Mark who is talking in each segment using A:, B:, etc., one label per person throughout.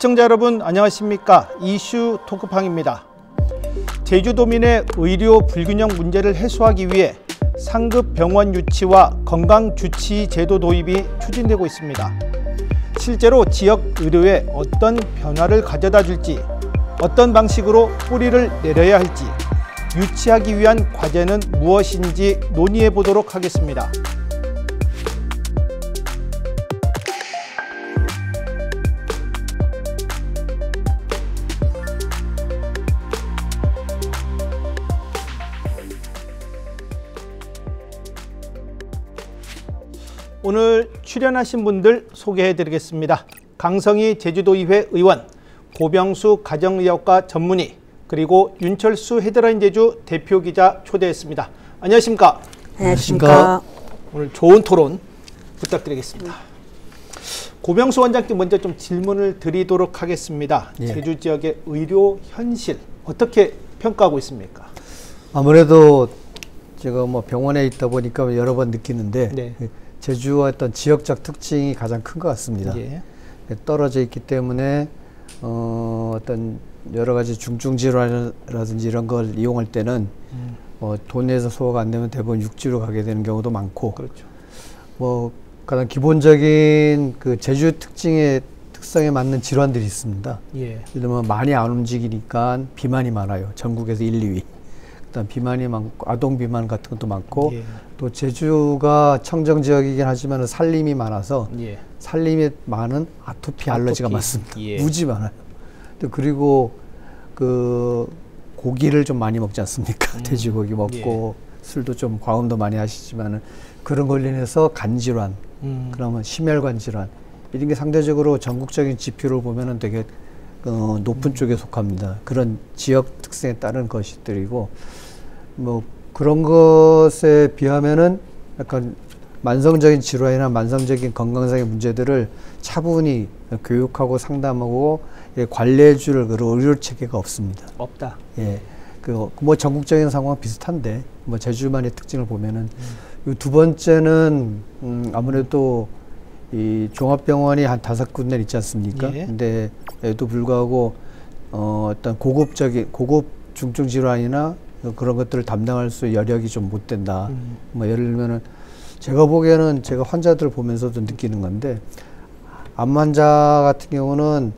A: 시청자 여러분 안녕하십니까? 이슈 토크팡입니다. 제주도민의 의료 불균형 문제를 해소하기 위해 상급 병원 유치와 건강주치 제도 도입이 추진되고 있습니다. 실제로 지역 의료에 어떤 변화를 가져다 줄지, 어떤 방식으로 뿌리를 내려야 할지, 유치하기 위한 과제는 무엇인지 논의해 보도록 하겠습니다. 오늘 출연하신 분들 소개해 드리겠습니다. 강성희 제주도의회 의원, 고병수 가정의학과 전문의, 그리고 윤철수 헤드라인 제주 대표기자 초대했습니다. 안녕하십니까?
B: 안녕하십니까?
A: 오늘 좋은 토론 부탁드리겠습니다. 고병수 원장께 먼저 좀 질문을 드리도록 하겠습니다.
C: 예.
A: 제주 지역의 의료 현실 어떻게 평가하고 있습니까?
C: 아무래도 제가 뭐 병원에 있다 보니까 여러 번 느끼는데
A: 네.
C: 제주와 어떤 지역적 특징이 가장 큰 것 같습니다.
A: 예.
C: 떨어져 있기 때문에 어떤 여러 가지 중증 질환이라든지 이런 걸 이용할 때는 돈에서 소화가 안 되면 대부분 육지로 가게 되는 경우도 많고,
A: 그렇죠.
C: 뭐 가장 기본적인 그 제주 특성에 맞는 질환들이 있습니다.
A: 예.
C: 예를 들면 많이 안 움직이니까 비만이 많아요. 전국에서 1, 2위. 그다음 비만이 많고 아동 비만 같은 것도 많고,
A: 예.
C: 또 제주가 청정 지역이긴 하지만 산림이 많아서
A: 예.
C: 산림에 많은 아토피 알러지가 많습니다.
A: 예.
C: 무지 많아요. 또 그리고 그 고기를 좀 많이 먹지 않습니까? 돼지고기 먹고 술도 좀 과음도 많이 하시지만은 그런 걸로 인해서 간 질환, 그러면 심혈관 질환 이런 게 상대적으로 전국적인 지표를 보면은 되게 높은 쪽에 속합니다. 그런 지역 특성에 따른 것들이고, 뭐 그런 것에 비하면은 약간 만성적인 질환이나 만성적인 건강상의 문제들을 차분히 교육하고 상담하고 관리해줄 그런 의료 체계가 없습니다.
A: 없다.
C: 예, 뭐 전국적인 상황은 비슷한데 뭐 제주만의 특징을 보면은 두 번째는 아무래도 이 종합병원이 한 5군데 있지 않습니까?
A: 예.
C: 근데 에도 불구하고 어떤 고급 중증 질환이나 그런 것들을 담당할 수 여력이 좀 못 된다. 뭐 예를 들면은 제가 보기에는 제가 환자들을 보면서도 느끼는 건데, 암 환자 같은 경우는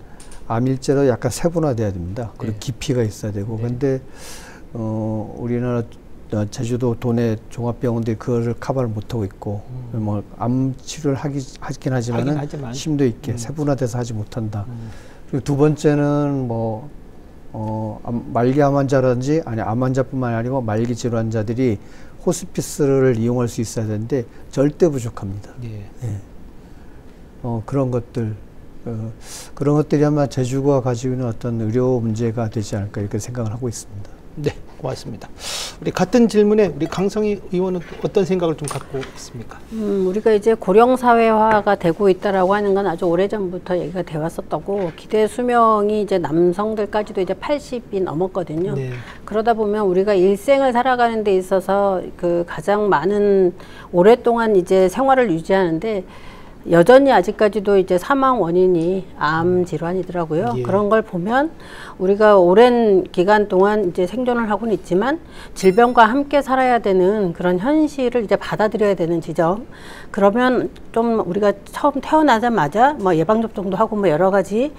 C: 암일제로 약간 세분화돼야 됩니다. 그리고 깊이가 있어야 되고, 근데 우리나라 제주도 도내 종합병원들이 그거를 커버를 못하고 있고, 뭐 암 치료를 하긴 하지만은 심도 있게 세분화돼서 하지 못한다. 그리고 두 번째는 뭐 말기 암 환자라든지, 아니 암 환자뿐만 아니고 말기 질환자들이 호스피스를 이용할 수 있어야 되는데 절대 부족합니다.
A: 예.
C: 예. 그런 것들, 그런 것들이 아마 제주가 가지고 있는 어떤 의료 문제가 되지 않을까 이렇게 생각을 하고 있습니다.
A: 네, 고맙습니다. 우리 같은 질문에 우리 강성희 의원은 어떤 생각을 좀 갖고 있습니까?
B: 우리가 이제 고령 사회화가 되고 있다라고 하는 건 아주 오래전부터 얘기가 돼 왔었다고, 기대 수명이 이제 남성들까지도 이제 80이 넘었거든요.
A: 네.
B: 그러다 보면 우리가 일생을 살아가는 데 있어서 그 가장 많은 오랫동안 이제 생활을 유지하는데 여전히 아직까지도 이제 사망 원인이 암 질환이더라고요.
A: 예.
B: 그런 걸 보면 우리가 오랜 기간 동안 이제 생존을 하고는 있지만 질병과 함께 살아야 되는 그런 현실을 이제 받아들여야 되는 지점. 그러면 좀 우리가 처음 태어나자마자 뭐 예방접종도 하고 뭐 여러 가지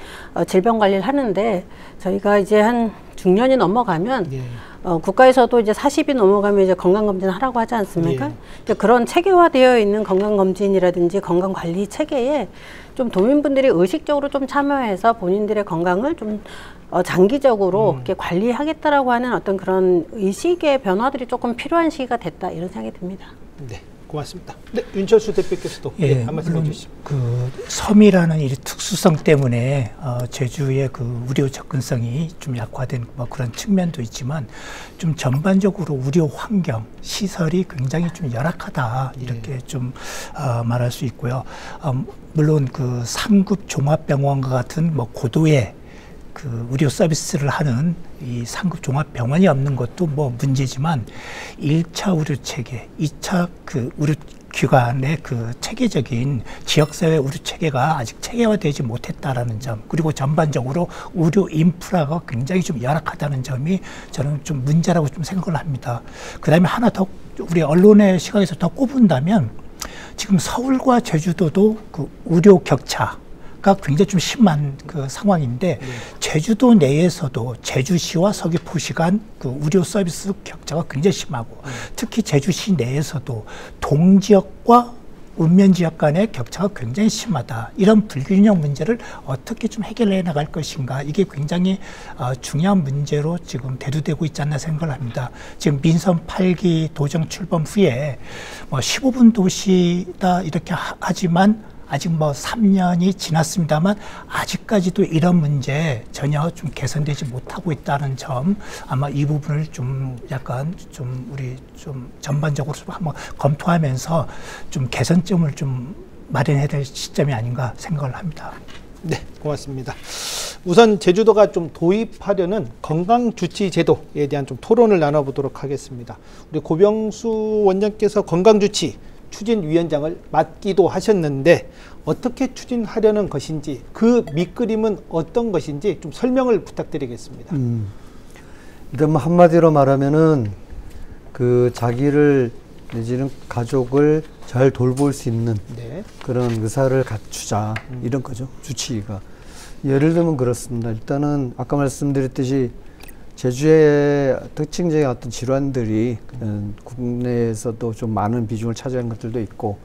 B: 질병 관리를 하는데, 저희가 이제 한 중년이 넘어가면
A: 예.
B: 국가에서도 이제 40이 넘어가면 이제 건강검진 하라고 하지 않습니까?
A: 예.
B: 이제 그런 체계화되어 있는 건강검진이라든지 건강관리 체계에 좀 도민분들이 의식적으로 좀 참여해서 본인들의 건강을 좀 장기적으로 이렇게 관리하겠다라고 하는 어떤 그런 의식의 변화들이 조금 필요한 시기가 됐다, 이런 생각이 듭니다.
A: 네, 고맙습니다. 네, 윤철수 대표께서도
D: 예,
A: 한 말씀 해주시죠.
D: 그 섬이라는 이 특수성 때문에 제주의 그 의료 접근성이 좀 약화된 뭐 그런 측면도 있지만, 좀 전반적으로 의료 환경, 시설이 굉장히 좀 열악하다, 이렇게 좀 말할 수 있고요. 물론 그 상급 종합병원과 같은 뭐 고도의 그 의료 서비스를 하는 이 상급 종합병원이 없는 것도 뭐 문제지만, 1차 의료 체계, 2차 그 의료 기관의 그 체계적인 지역사회 의료 체계가 아직 체계화되지 못했다라는 점, 그리고 전반적으로 의료 인프라가 굉장히 좀 열악하다는 점이 저는 좀 문제라고 좀 생각을 합니다. 그다음에 하나 더 우리 언론의 시각에서 더 꼽은다면 지금 서울과 제주도도 그 의료 격차가 굉장히 좀 심한 그 상황인데 제주도 내에서도 제주시와 서귀포시 간 그 의료 서비스 격차가 굉장히 심하고 특히 제주시 내에서도 동지역과 읍면지역 간의 격차가 굉장히 심하다. 이런 불균형 문제를 어떻게 좀 해결해 나갈 것인가. 이게 굉장히 중요한 문제로 지금 대두되고 있지 않나 생각을 합니다. 지금 민선 8기 도정 출범 후에 뭐 15분 도시다 이렇게 하지만 아직 뭐 3년이 지났습니다만 아직까지도 이런 문제 전혀 좀 개선되지 못하고 있다는 점, 아마 이 부분을 좀 약간 좀 우리 좀 전반적으로 좀 한번 검토하면서 좀 개선점을 좀 마련해야 될 시점이 아닌가 생각을 합니다.
A: 네, 고맙습니다. 우선 제주도가 좀 도입하려는 건강주치 제도에 대한 좀 토론을 나눠보도록 하겠습니다. 우리 고병수 원장께서 건강주치 추진위원장을 맡기도 하셨는데 어떻게 추진하려는 것인지, 그 밑그림은 어떤 것인지 좀 설명을 부탁드리겠습니다.
C: 일단 뭐 한마디로 말하면은 그 자기를 내지는 가족을 잘 돌볼 수 있는 그런 의사를 갖추자, 이런 거죠. 주치의가. 예를 들면 그렇습니다. 일단은 아까 말씀드렸듯이 제주의 특징적인 어떤 질환들이 국내에서도 좀 많은 비중을 차지하는 것들도 있고,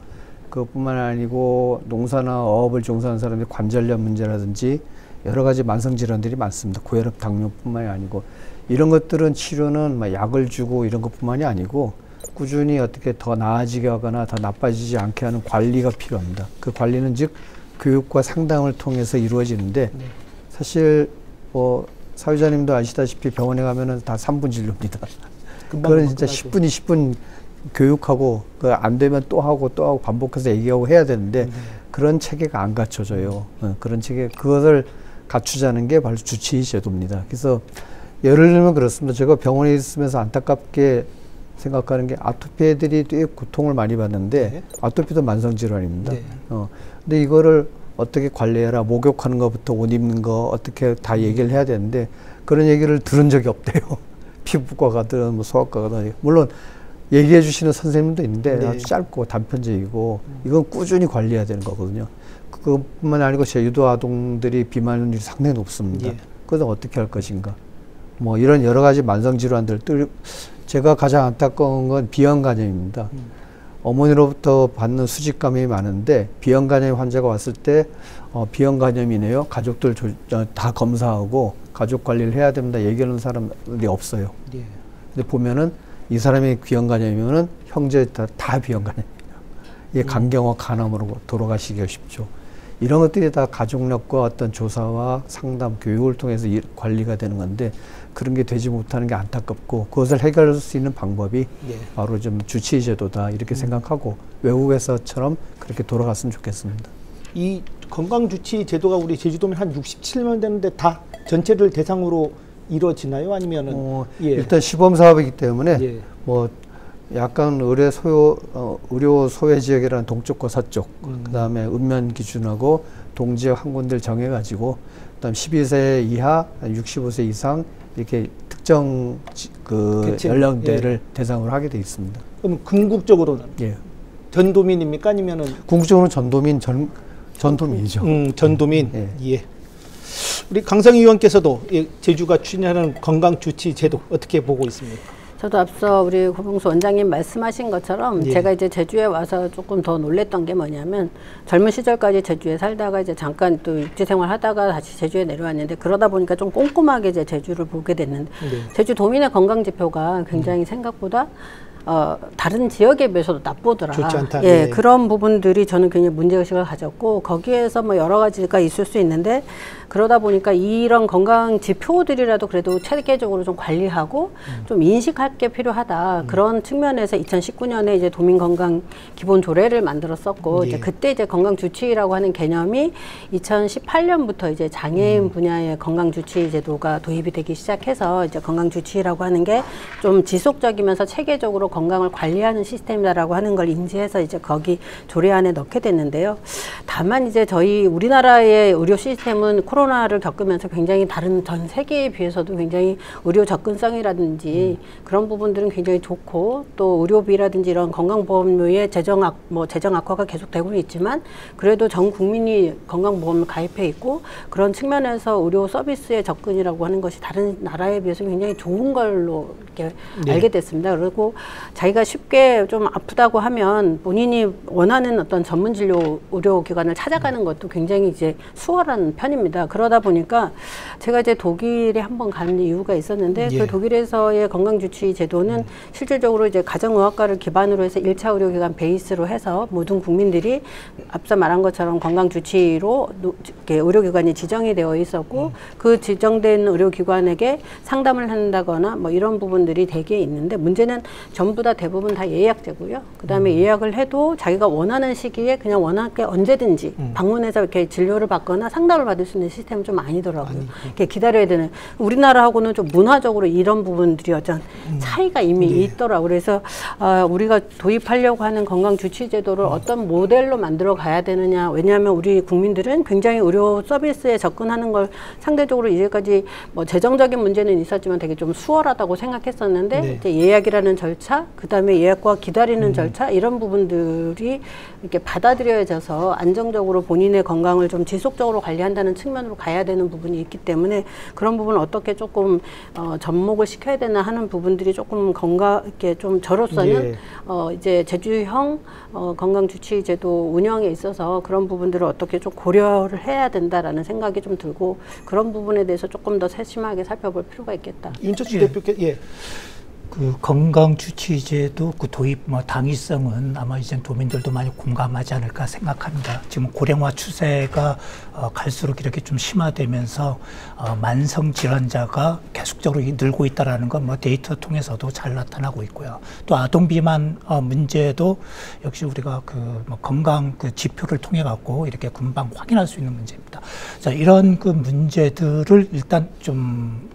C: 그것뿐만 아니고 농사나 어업을 종사하는 사람들의 관절염 문제라든지 여러 가지 만성 질환들이 많습니다. 고혈압, 당뇨뿐만이 아니고, 이런 것들은 치료는 막 약을 주고 이런 것뿐만이 아니고 꾸준히 어떻게 더 나아지게 하거나 더 나빠지지 않게 하는 관리가 필요합니다. 그 관리는 즉 교육과 상담을 통해서 이루어지는데, 사실 뭐 사회자님도 아시다시피 병원에 가면은 다 3분 진료입니다. 그건 진짜 10분, 20분 교육하고 그 안 되면 또 하고 반복해서 얘기하고 해야 되는데 그런 체계가 안 갖춰져요. 그런 체계, 그것을 갖추자는 게 바로 주치의 제도입니다. 그래서 예를 들면 그렇습니다. 제가 병원에 있으면서 안타깝게 생각하는 게 아토피 애들이 되게 고통을 많이 받는데 아토피도 만성 질환입니다. 근데 이거를 어떻게 관리해라, 목욕하는 것부터 옷 입는 거 어떻게 다 얘기를 해야 되는데 그런 얘기를 들은 적이 없대요. 피부과가든 뭐 소아과가든. 물론 얘기해 주시는 선생님도 있는데 아주 짧고 단편적이고 이건 꾸준히 관리해야 되는 거거든요. 그것뿐만 아니고 제주도 아동들이 비만율이 상당히 높습니다. 그래서 어떻게 할 것인가. 뭐 이런 여러 가지 만성 질환들, 제가 가장 안타까운 건 비형 간염입니다. 어머니로부터 받는 수직 감염이 많은데 비형 간염 환자가 왔을 때 비형 간염이네요. 가족들 다 검사하고 가족 관리를 해야 됩니다. 얘기하는 사람들이 없어요. 근데 보면은 이 사람이 비형 간염이면은 형제 다 비형 간염이에요. 이게 간경화 간암으로 돌아가시기가 쉽죠. 이런 것들이 다 가족력과 어떤 조사와 상담, 교육을 통해서 관리가 되는 건데 그런 게 되지 못하는 게 안타깝고, 그것을 해결할 수 있는 방법이 바로 좀 주치의 제도다 이렇게 생각하고 외국에서처럼 그렇게 돌아갔으면 좋겠습니다.
A: 이 건강주치의 제도가 우리 제주도면 한 67명 되는데 다 전체를 대상으로 이루어지나요? 아니면은
C: 일단 시범 사업이기 때문에 뭐 약간 의료 소외 지역이라는 동쪽과 서쪽, 그다음에 읍면 기준하고 동지역 한 군데를 정해가지고, 그다음 12세 이하, 65세 이상 이렇게 특정 그 연령대를 대상으로 하게 돼 있습니다.
A: 그럼 궁극적으로는 전도민입니까? 아니면은
C: 궁극적으로는 전도민이죠.
A: 전도민. 우리 강성희 의원께서도 제주가 추진하는 건강주치 제도 어떻게 보고 있습니까?
B: 저도 앞서 우리 고병수 원장님 말씀하신 것처럼 제가 이제 제주에 와서 조금 더 놀랬던 게 뭐냐면, 젊은 시절까지 제주에 살다가 이제 잠깐 또 육지 생활 하다가 다시 제주에 내려왔는데, 그러다 보니까 좀 꼼꼼하게 이제 제주를 보게 됐는데 제주 도민의 건강 지표가 굉장히 생각보다 다른 지역에 비해서도 나쁘더라.
A: 좋지 않다.
B: 그런 부분들이 저는 굉장히 문제의식을 가졌고, 거기에서 뭐 여러 가지가 있을 수 있는데, 그러다 보니까 이런 건강 지표들이라도 그래도 체계적으로 좀 관리하고 좀 인식할 게 필요하다. 그런 측면에서 2019년에 이제 도민 건강 기본 조례를 만들었었고, 이제 그때 이제 건강 주치의라고 하는 개념이 2018년부터 이제 장애인 분야의 건강 주치의 제도가 도입이 되기 시작해서 이제 건강 주치의라고 하는 게 좀 지속적이면서 체계적으로 건강을 관리하는 시스템이다라고 하는 걸 인지해서 이제 거기 조례 안에 넣게 됐는데요. 다만 이제 저희 우리나라의 의료 시스템은 코로나를 겪으면서 굉장히 다른 전 세계에 비해서도 굉장히 의료 접근성이라든지 그런 부분들은 굉장히 좋고, 또 의료비라든지 이런 건강보험료의 재정 악화가 계속되고 있지만 그래도 전 국민이 건강보험을 가입해 있고, 그런 측면에서 의료 서비스의 접근이라고 하는 것이 다른 나라에 비해서 굉장히 좋은 걸로 이렇게 알게 됐습니다. 그리고 자기가 쉽게 좀 아프다고 하면 본인이 원하는 어떤 전문 진료 의료기관을 찾아가는 것도 굉장히 이제 수월한 편입니다. 그러다 보니까 제가 이제 독일에 한번 간 이유가 있었는데 그 독일에서의 건강주치 제도는 실질적으로 이제 가정의학과를 기반으로 해서 1차 의료기관 베이스로 해서 모든 국민들이 앞서 말한 것처럼 건강주치로 의료기관이 지정이 되어 있었고, 그 지정된 의료기관에게 상담을 한다거나 뭐 이런 부분들이 되게 있는데, 문제는 전부 다 대부분 다 예약제고요. 그 다음에 예약을 해도 자기가 원하는 시기에 그냥 원하게 언제든지 방문해서 이렇게 진료를 받거나 상담을 받을 수 있는 시스템은 좀 아니더라고요. 이렇게 기다려야 되는, 우리나라하고는 좀 문화적으로 이런 부분들이 어떤 차이가 이미 있더라고요. 그래서 우리가 도입하려고 하는 건강주치제도를 어떤 모델로 만들어 가야 되느냐. 왜냐하면 우리 국민들은 굉장히 의료 서비스에 접근하는 걸 상대적으로 이제까지 뭐 재정적인 문제는 있었지만 되게 좀 수월하다고 생각했었는데 이제 예약이라는 절차, 그 다음에 예약과 기다리는 절차, 이런 부분들이 이렇게 받아들여져서 안정적으로 본인의 건강을 좀 지속적으로 관리한다는 측면으로 가야 되는 부분이 있기 때문에, 그런 부분을 어떻게 조금 접목을 시켜야 되나 하는 부분들이 조금 이렇게 좀 저로서는 이제 제주형 건강주치제도 운영에 있어서 그런 부분들을 어떻게 좀 고려를 해야 된다라는 생각이 좀 들고, 그런 부분에 대해서 조금 더 세심하게 살펴볼 필요가 있겠다.
A: 윤철수 대표께
D: 그 건강주치제도 그 도입 당위성은 아마 이제 도민들도 많이 공감하지 않을까 생각합니다. 지금 고령화 추세가 갈수록 이렇게 좀 심화되면서 만성 질환자가 계속적으로 늘고 있다라는 건 데이터 통해서도 잘 나타나고 있고요. 또 아동 비만 문제도 역시 우리가 건강 지표를 통해 갖고 이렇게 금방 확인할 수 있는 문제입니다. 자, 이런 문제들을 일단 좀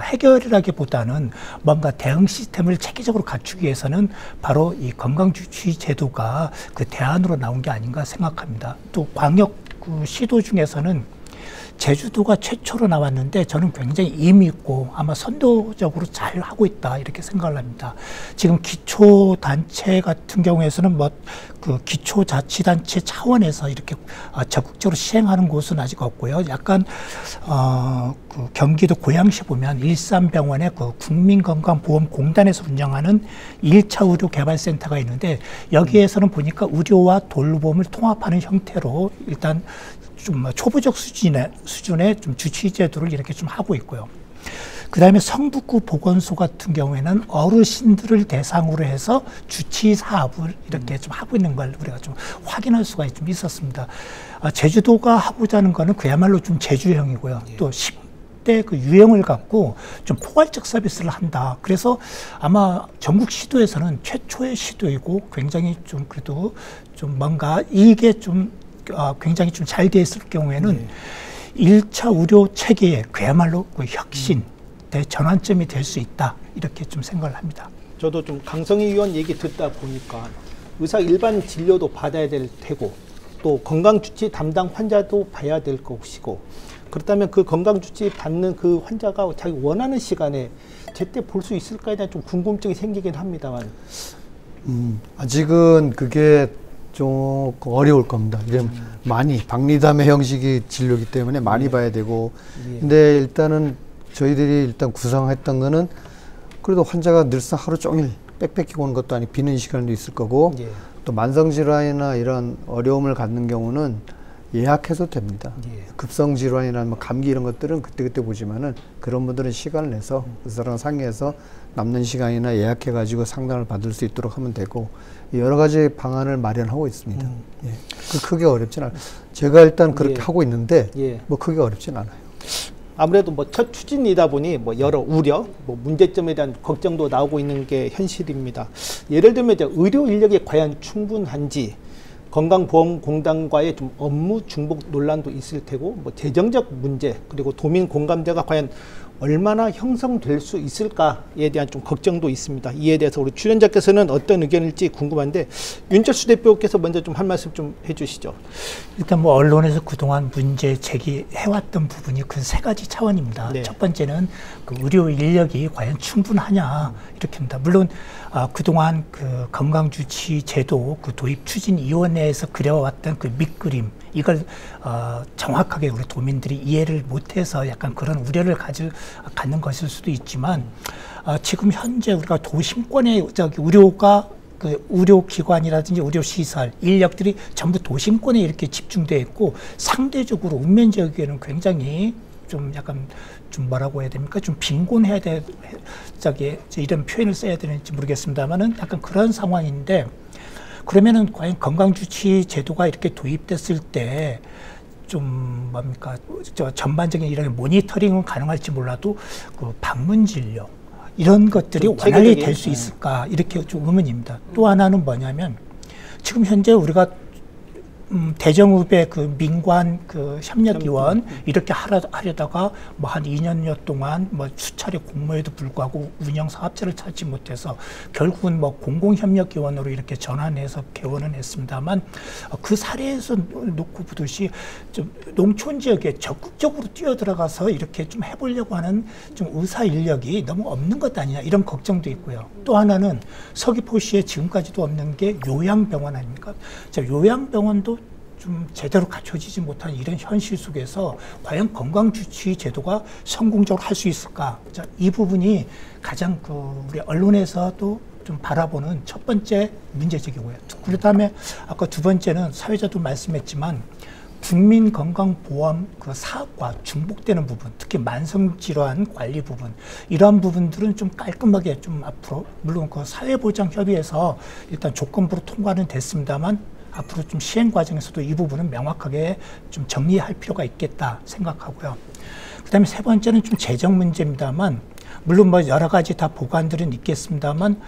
D: 해결이라기보다는 뭔가 대응 시스템을 체계적으로 갖추기 위해서는 바로 이 건강주치 제도가 그 대안으로 나온 게 아닌가 생각합니다. 또 광역 시도 중에서는 제주도가 최초로 나왔는데 저는 굉장히 의미 있고 아마 선도적으로 잘 하고 있다 이렇게 생각을 합니다. 지금 기초단체 같은 경우에서는 기초자치단체 차원에서 이렇게 적극적으로 시행하는 곳은 아직 없고요. 약간 경기도 고양시 보면 일산병원의 국민건강보험공단에서 운영하는 1차 의료개발센터가 있는데, 여기에서는 보니까 의료와 돌보험을 통합하는 형태로 일단 좀 초보적 수준의 좀 주치제도를 이렇게 좀 하고 있고요. 그 다음에 성북구 보건소 같은 경우에는 어르신들을 대상으로 해서 주치 사업을 이렇게 좀 하고 있는 걸 우리가 좀 확인할 수가 좀 있었습니다. 제주도가 하고자 하는 거는 그야말로 좀 제주형이고요. 또 10대 유형을 갖고 좀 포괄적 서비스를 한다. 그래서 아마 전국 시도에서는 최초의 시도이고, 굉장히 좀 그래도 좀 뭔가 이게 좀 굉장히 좀 잘 돼 있을 경우에는 1차 의료 체계에 그야말로 혁신, 대전환점이 될 수 있다. 이렇게 좀 생각을 합니다.
A: 저도 좀 강성희 의원 얘기 듣다 보니까 의사 일반 진료도 받아야 될 테고, 또 건강주치 담당 환자도 봐야 될 것이고, 그렇다면 그 건강주치 받는 그 환자가 자기 원하는 시간에 제때 볼 수 있을까에 대한 좀 궁금증이 생기긴 합니다만.
C: 아직은 그게 좀 어려울 겁니다. 많이 박리담의 형식의 진료이기 때문에 많이 봐야 되고, 근데 일단은 저희들이 일단 구상했던 거는 그래도 환자가 늘상 하루 종일 빽빽히 오는 것도 아니고 비는 시간도 있을 거고, 또 만성질환이나 이런 어려움을 갖는 경우는 예약해서 됩니다. 급성질환이나 감기 이런 것들은 그때그때 보지만은, 그런 분들은 시간을 내서 의사랑 상의해서 남는 시간이나 예약해가지고 상담을 받을 수 있도록 하면 되고, 여러 가지 방안을 마련하고 있습니다. 크게 어렵진 않아요. 제가 일단 그렇게 하고 있는데 크게 어렵진 않아요.
A: 아무래도 첫 추진이다 보니 여러 우려, 문제점에 대한 걱정도 나오고 있는 게 현실입니다. 예를 들면 이제 의료 인력이 과연 충분한지, 건강보험공단과의 좀 업무 중복 논란도 있을 테고, 재정적 문제, 그리고 도민 공감대가 과연 얼마나 형성될 수 있을까에 대한 좀 걱정도 있습니다. 이에 대해서 우리 출연자께서는 어떤 의견일지 궁금한데 윤철수 대표께서 먼저 좀 한 말씀 좀 해주시죠.
D: 일단 뭐 언론에서 그동안 문제 제기해왔던 부분이 그 세 가지 차원입니다.
A: 네.
D: 첫 번째는 그 의료 인력이 과연 충분하냐 이렇게입니다. 물론 그동안 그 건강주치 제도 그 도입 추진위원회에서 그려왔던 그 밑그림 이걸 정확하게 우리 도민들이 이해를 못해서 약간 그런 우려를 갖는 것일 수도 있지만 지금 현재 우리가 도심권의 의료가 그 의료기관이라든지 의료시설, 인력들이 전부 도심권에 이렇게 집중되어 있고 상대적으로 읍면 지역에는 굉장히 좀 약간 좀 뭐라고 해야 됩니까? 좀 빈곤해야 돼, 이런 표현을 써야 되는지 모르겠습니다만은 약간 그런 상황인데 그러면은 과연 건강주치 제도가 이렇게 도입됐을 때 좀 뭡니까? 전반적인 이런 모니터링은 가능할지 몰라도 그 방문 진료 이런 것들이 원활히 될 수 있을까 이렇게 좀 의문입니다. 또 하나는 뭐냐면 지금 현재 우리가 대정읍의 그 민관 그 협력위원 이렇게 하려다가 뭐 한 2년여 동안 뭐 수차례 공모에도 불구하고 운영 사업자를 찾지 못해서 결국은 뭐 공공협력위원으로 이렇게 전환해서 개원은 했습니다만 그 사례에서 놓고 보듯이 좀 농촌 지역에 적극적으로 뛰어들어가서 이렇게 좀 해보려고 하는 좀 의사 인력이 너무 없는 것 아니냐 이런 걱정도 있고요. 또 하나는 서귀포시에 지금까지도 없는 게 요양병원 아닙니까? 자, 요양병원도 좀 제대로 갖춰지지 못한 이런 현실 속에서 과연 건강주치 제도가 성공적으로 할 수 있을까? 자, 이 부분이 가장 그 우리 언론에서도 좀 바라보는 첫 번째 문제제기고요. 그다음에 아까 두 번째는 사회자도 말씀했지만 국민건강보험 그 사업과 중복되는 부분, 특히 만성질환 관리 부분, 이러한 부분들은 좀 깔끔하게 좀 앞으로 물론 그 사회보장협의회에서 일단 조건부로 통과는 됐습니다만 앞으로 좀 시행 과정에서도 이 부분은 명확하게 좀 정리할 필요가 있겠다 생각하고요. 그다음에 세 번째는 좀 재정 문제입니다만 물론 뭐 여러 가지 다 보관들은 있겠습니다만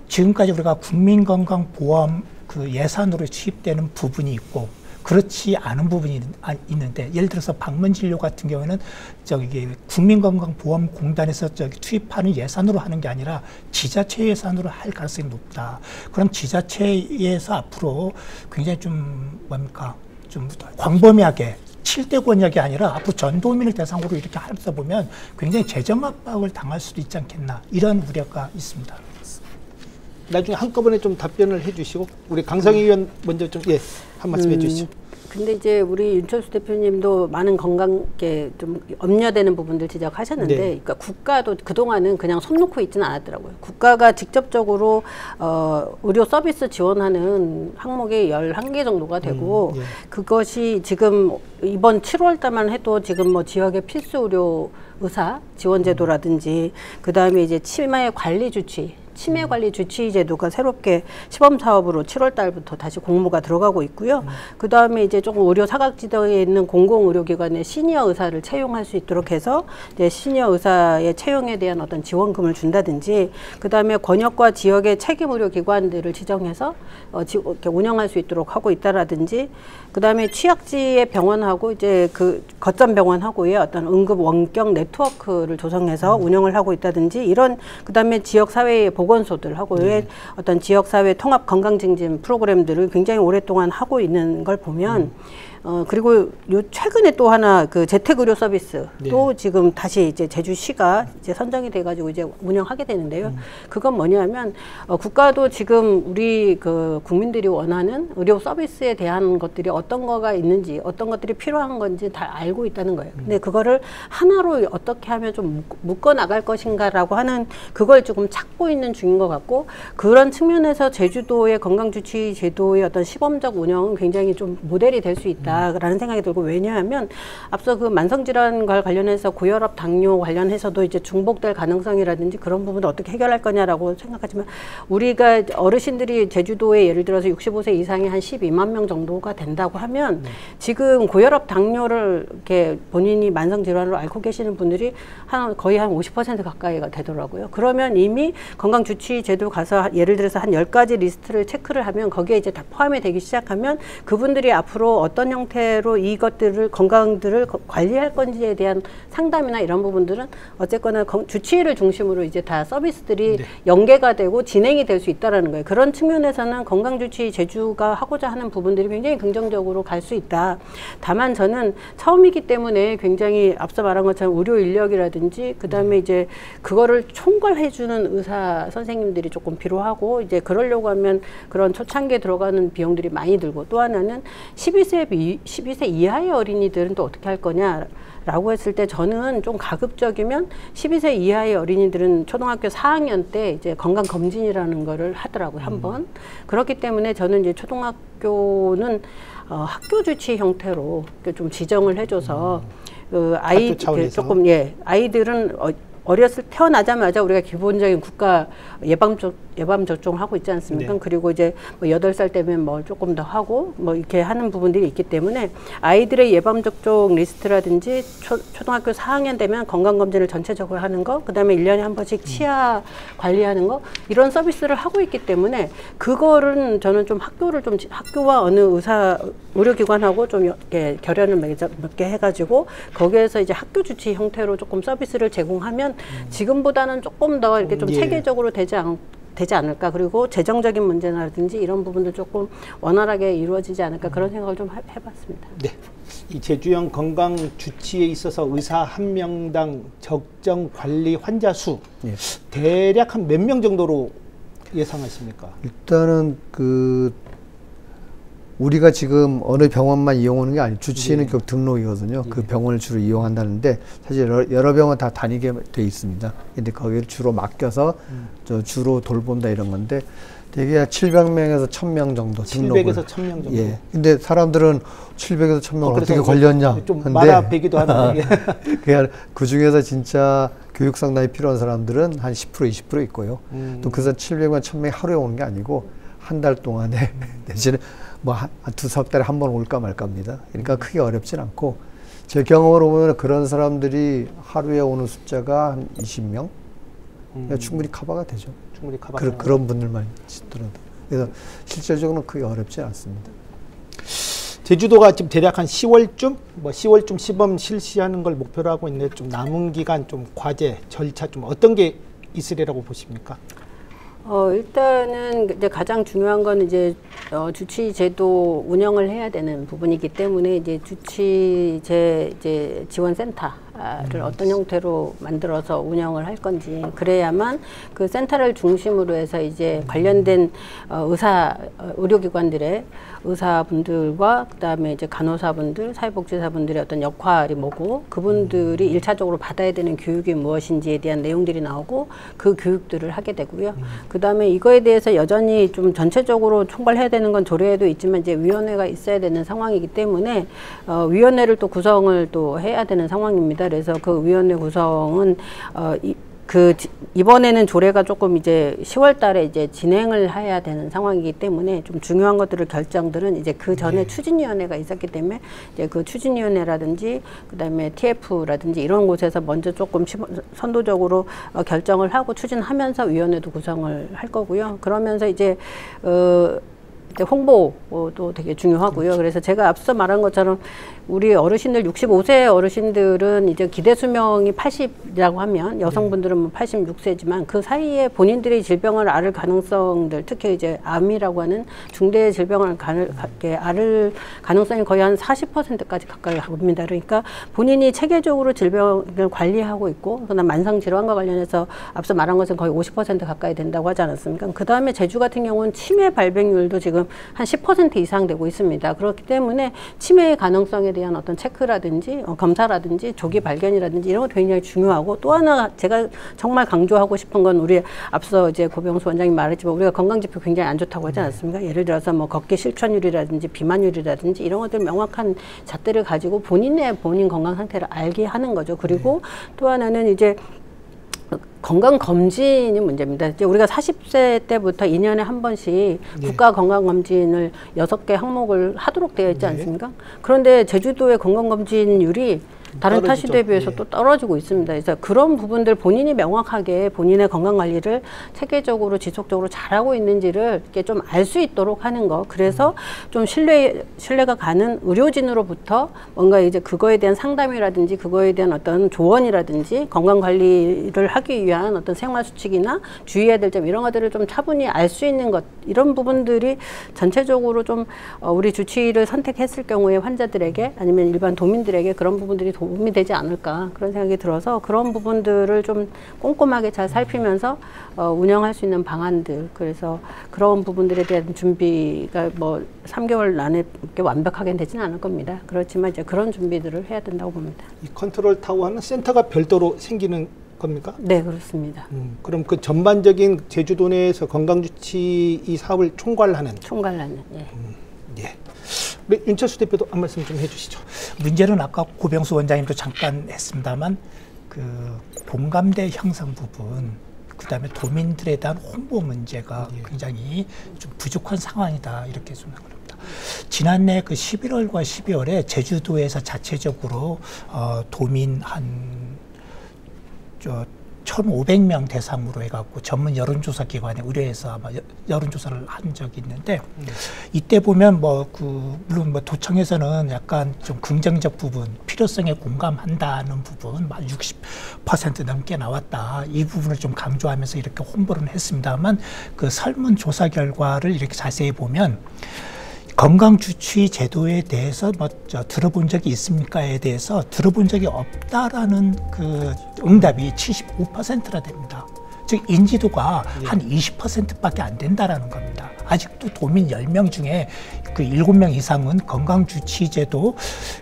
D: 지금까지 우리가 국민건강보험 그 예산으로 투입되는 부분이 있고 그렇지 않은 부분이 있는데 예를 들어서 방문진료 같은 경우에는 저기 국민건강보험공단에서 투입하는 예산으로 하는 게 아니라 지자체 예산으로 할 가능성이 높다. 그럼 지자체에서 앞으로 굉장히 좀 뭡니까 좀 광범위하게 7대 권역이 아니라 앞으로 전 도민을 대상으로 이렇게 하다 보면 굉장히 재정 압박을 당할 수도 있지 않겠나 이런 우려가 있습니다.
A: 나중에 한꺼번에 좀 답변을 해주시고 우리 강성희 의원 먼저 좀 한 말씀 해주시죠.
B: 근데 이제 우리 윤철수 대표님도 많은 건강에 좀 염려되는 부분들 지적하셨는데,
A: 네.
B: 그러니까 국가도 그동안은 그냥 손 놓고 있지는 않았더라고요. 국가가 직접적으로 의료 서비스 지원하는 항목이 11개 정도가 되고,
A: 예.
B: 그것이 지금 이번 7월 달만 해도 지금 뭐 지역의 필수 의료 의사 지원 제도라든지, 그 다음에 이제 치매 관리 주치, 치매 관리 주치 제도가 새롭게 시범 사업으로 7월 달부터 다시 공모가 들어가고 있고요. 그 다음에 이제 조금 의료 사각지대에 있는 공공의료기관의 시니어 의사를 채용할 수 있도록 해서 이제 시니어 의사의 채용에 대한 어떤 지원금을 준다든지, 그 다음에 권역과 지역의 책임 의료기관들을 지정해서 이렇게 운영할 수 있도록 하고 있다라든지, 그 다음에 취약지의 병원하고 이제 그 거점 병원하고의 어떤 응급 원격 네트워크를 조성해서 운영을 하고 있다든지, 이런 그 다음에 지역 사회의 보건소들하고의 어떤 지역사회 통합 건강증진 프로그램들을 굉장히 오랫동안 하고 있는 걸 보면 그리고 최근에 또 하나 그 재택의료 서비스 또 지금 다시 이제 제주시가 이제 선정이 돼가지고 이제 운영하게 되는데요. 그건 뭐냐면 국가도 지금 우리 그 국민들이 원하는 의료 서비스에 대한 것들이 어떤 거가 있는지, 어떤 것들이 필요한 건지 다 알고 있다는 거예요. 근데 그거를 하나로 어떻게 하면 좀 묶어 나갈 것인가라고 하는 그걸 조금 찾고 있는 중인 것 같고, 그런 측면에서 제주도의 건강주치 제도의 어떤 시범적 운영은 굉장히 좀 모델이 될 수 있다. 라는 생각이 들고, 왜냐하면 앞서 그 만성질환과 관련해서 고혈압, 당뇨 관련해서도 이제 중복될 가능성이라든지 그런 부분을 어떻게 해결할 거냐라고 생각하지만, 우리가 어르신들이 제주도에 예를 들어서 65세 이상이 한 12만 명 정도가 된다고 하면 지금 고혈압, 당뇨를 이렇게 본인이 만성질환으로 앓고 계시는 분들이 거의 한 50% 가까이가 되더라고요. 그러면 이미 건강주치 제도 가서 예를 들어서 한 10가지 리스트를 체크를 하면 거기에 이제 다 포함이 되기 시작하면 그분들이 앞으로 어떤 형태로 이것들을 건강들을 관리할 건지에 대한 상담이나 이런 부분들은 어쨌거나 주치의를 중심으로 이제 다 서비스들이 네. 연계가 되고 진행이 될 수 있다라는 거예요. 그런 측면에서는 건강주치의 제주가 하고자 하는 부분들이 굉장히 긍정적으로 갈 수 있다. 다만 저는 처음이기 때문에 굉장히 앞서 말한 것처럼 의료 인력이라든지 그다음에 이제 그거를 총괄해주는 의사 선생님들이 조금 필요하고 이제 그러려고 하면 그런 초창기에 들어가는 비용들이 많이 들고 또 하나는 12세 이하의 어린이들은 또 어떻게 할 거냐 라고 했을 때 저는 좀 가급적이면 12세 이하의 어린이들은 초등학교 4학년 때 이제 건강검진이라는 거를 하더라고요, 한번. 그렇기 때문에 저는 이제 초등학교는 학교 주치 형태로 좀 지정을 해줘서 그 조금, 예, 아이들은 태어나자마자 우리가 기본적인 국가 예방접종을 하고 있지 않습니까? 네. 그리고 이제 뭐 8살 되면 뭐 조금 더 하고 뭐 이렇게 하는 부분들이 있기 때문에 아이들의 예방접종 리스트라든지 초등학교 4학년 되면 건강검진을 전체적으로 하는 거, 그 다음에 1년에 한 번씩 치아 관리하는 거, 이런 서비스를 하고 있기 때문에 그거를 저는 좀 학교와 어느 의료기관하고 좀 이렇게 결연을 맺게 해가지고 거기에서 이제 학교 주치 형태로 조금 서비스를 제공하면 지금보다는 조금 더 이렇게 좀
A: 예.
B: 체계적으로 되지 않을까. 그리고 재정적인 문제라든지 이런 부분도 조금 원활하게 이루어지지 않을까. 그런 생각을 좀 해봤습니다.
A: 네. 이 제주형 건강 주치에 있어서 의사 한 명당 적정 관리 환자 수 예. 대략 한 몇 명 정도로 예상하십니까?
C: 일단은 우리가 지금 어느 병원만 이용하는 게 아니고 주치의는 네. 등록이거든요. 네. 그 병원을 주로 이용한다는데 사실 여러 병원 다 다니게 돼 있습니다. 근데 거기를 주로 맡겨서 주로 돌본다 이런 건데 대개 700명에서 1000명 정도
A: 700에서 1000명 정도.
C: 예. 근데 사람들은 700에서 1000명 어떻게 걸렸냐?
A: 좀 많아배기도 하는데.
C: 그 중에서 진짜 교육 상담이 필요한 사람들은 한 10% 20% 있고요. 또 그래서 700만 1000명이 하루에 오는 게 아니고 한 달 동안에 내지는 뭐 한 두석 달에 한 번 올까 말까입니다. 그러니까 크게 어렵진 않고 제 경험으로 보면 그런 사람들이 하루에 오는 숫자가 한 20명 충분히 커버가 되죠.
A: 충분히 커버.
C: 그런 분들만 있더라도. 그래서 실질적으로는 크게 어렵지 않습니다.
A: 제주도가 지금 대략 한 10월쯤 시범 실시하는 걸 목표로 하고 있는데 좀 남은 기간 좀 과제 절차 좀 어떤 게 있으리라고 보십니까?
B: 일단은 이제 가장 중요한 건 이제 주치 제도 운영을 해야 되는 부분이기 때문에 이제 주치제 이제 지원센터를 어떤 형태로 만들어서 운영을 할 건지, 그래야만 그 센터를 중심으로 해서 이제 관련된 의료기관들의 의사분들과 그다음에 이제 간호사분들, 사회복지사분들의 어떤 역할이 뭐고 그분들이 일차적으로 받아야 되는 교육이 무엇인지에 대한 내용들이 나오고 그 교육들을 하게 되고요. 그다음에 이거에 대해서 여전히 좀 전체적으로 총괄해야 되는 건 조례에도 있지만 이제 위원회가 있어야 되는 상황이기 때문에 위원회를 또 구성을 또 해야 되는 상황입니다. 그래서 그 위원회 구성은 이번에는 조례가 조금 이제 10월 달에 이제 진행을 해야 되는 상황이기 때문에 좀 중요한 것들을 결정들은 이제 그 전에 추진위원회가 있었기 때문에 이제 그 추진위원회라든지 그다음에 TF라든지 이런 곳에서 먼저 조금 선도적으로 결정을 하고 추진하면서 위원회도 구성을 할 거고요. 그러면서 이제 홍보도 되게 중요하고요. 그렇죠. 그래서 제가 앞서 말한 것처럼 우리 어르신들 65세 어르신들은 이제 기대 수명이 80이라고 하면 여성분들은 뭐 86세지만 그 사이에 본인들이 질병을 앓을 가능성들, 특히 이제 암이라고 하는 중대 질병을 앓을 가능성이 거의 한 40%까지 가까이 갑니다. 그러니까 본인이 체계적으로 질병을 관리하고 있고 그다음 만성 질환과 관련해서 앞서 말한 것은 거의 50% 가까이 된다고 하지 않았습니까? 그 다음에 제주 같은 경우는 치매 발병률도 지금 한 10% 이상 되고 있습니다. 그렇기 때문에 치매의 가능성에 대한 어떤 체크라든지 검사라든지 조기 발견이라든지 이런 거 굉장히 중요하고, 또 하나 제가 정말 강조하고 싶은 건 우리 앞서 이제 고병수 원장님 말했지만 우리가 건강지표 굉장히 안 좋다고 하지 않았습니까? 예를 들어서 뭐 걷기 실천율이라든지 비만율이라든지 이런 것들 명확한 잣대를 가지고 본인 건강 상태를 알게 하는 거죠. 그리고 또 하나는 이제 건강검진이 문제입니다. 이제 우리가 40세 때부터 2년에 한 번씩 국가 건강검진을 6개 항목을 하도록 되어 있지 않습니까? 그런데 제주도의 건강검진율이 다른 타시
A: 떨어지죠.
B: 대비해서
A: 예.
B: 또 떨어지고 있습니다. 그래서 그런 부분들 본인이 명확하게 본인의 건강 관리를 체계적으로 지속적으로 잘하고 있는지를 이렇게 좀 알 수 있도록 하는 거. 그래서 좀 신뢰가 가는 의료진으로부터 뭔가 이제 그거에 대한 상담이라든지 그거에 대한 어떤 조언이라든지 건강 관리를 하기 위한 어떤 생활 수칙이나 주의해야 될 점 이런 것들을 좀 차분히 알 수 있는 것, 이런 부분들이 전체적으로 좀 우리 주치의를 선택했을 경우에 환자들에게 아니면 일반 도민들에게 그런 부분들이 도움이 되지 않을까 그런 생각이 들어서 그런 부분들을 좀 꼼꼼하게 잘 살피면서 운영할 수 있는 방안들, 그래서 그런 부분들에 대한 준비가 뭐 3개월 안에 완벽하게 되지는 않을 겁니다. 그렇지만 이제 그런 준비들을 해야 된다고 봅니다.
A: 이 컨트롤 타워는 센터가 별도로 생기는 겁니까?
B: 네, 그렇습니다.
A: 그럼 그 전반적인 제주도 내에서 건강주치 이 사업을 총괄하는.
B: 예.
A: 예. 우리 윤철수 대표도 한 말씀 좀 해주시죠.
D: 문제는 아까 고병수 원장님도 잠깐 했습니다만 그 공감대 형성 부분, 그다음에 도민들에 대한 홍보 문제가 굉장히 좀 부족한 상황이다 이렇게 생각합니다. 지난해 그 11월과 12월에 제주도에서 자체적으로 도민 한 1,500명 대상으로 해갖고 전문 여론조사 기관에 의뢰해서 아마 여론조사를 한 적이 있는데 이때 보면 물론 도청에서는 약간 좀 긍정적 부분, 필요성에 공감한다는 부분 60% 넘게 나왔다. 이 부분을 좀 강조하면서 이렇게 홍보를 했습니다만 그 설문조사 결과를 이렇게 자세히 보면 건강주치 제도에 대해서 들어본 적이 있습니까에 대해서 들어본 적이 없다라는 그 응답이 75%나 됩니다. 즉 인지도가 한 20%밖에 안 된다라는 겁니다. 아직도 도민 10명 중에 그 7명 이상은 건강주치제도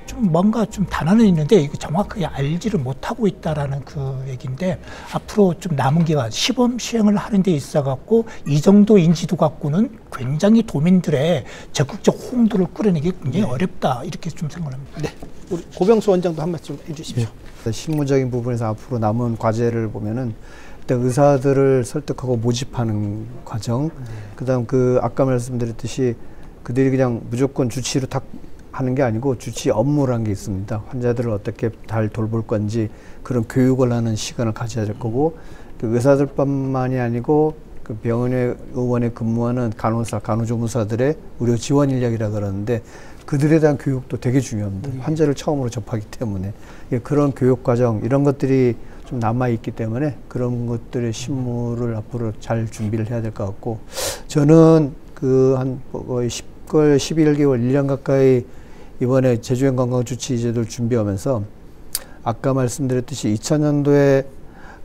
D: 좀 뭔가 좀 단안은 있는데 이거 정확하게 알지를 못하고 있다라는 그 얘기인데 앞으로 좀 남은 기간 시범 시행을 하는 데 있어 갖고 이 정도 인지도 갖고는 굉장히 도민들의 적극적 호응도를 끌어내기 굉장히 어렵다 이렇게 좀 생각합니다.
A: 네. 우리 고병수 원장도 한 말씀 해주십시오.
C: 실무적인 부분에서 앞으로 남은 과제를 보면은 의사들을 설득하고 모집하는 과정, 그다음 아까 말씀드렸듯이 그들이 그냥 무조건 주치의로 딱 하는 게 아니고 주치의 업무라는 게 있습니다. 환자들을 어떻게 잘 돌볼 건지 그런 교육을 하는 시간을 가져야 될 거고, 의사들뿐만이 아니고 그 병원의 의원에 근무하는 간호사, 간호조무사들의 의료 지원 인력이라 그러는데 그들에 대한 교육도 되게 중요합니다. 환자를 처음으로 접하기 때문에 그런 교육 과정 이런 것들이 좀 남아있기 때문에 그런 것들의 실무를 앞으로 잘 준비를 해야 될 것 같고, 저는 한 거의 10개월, 11개월, 1년 가까이 이번에 제주행 건강주치제도를 준비하면서 아까 말씀드렸듯이 2000년도에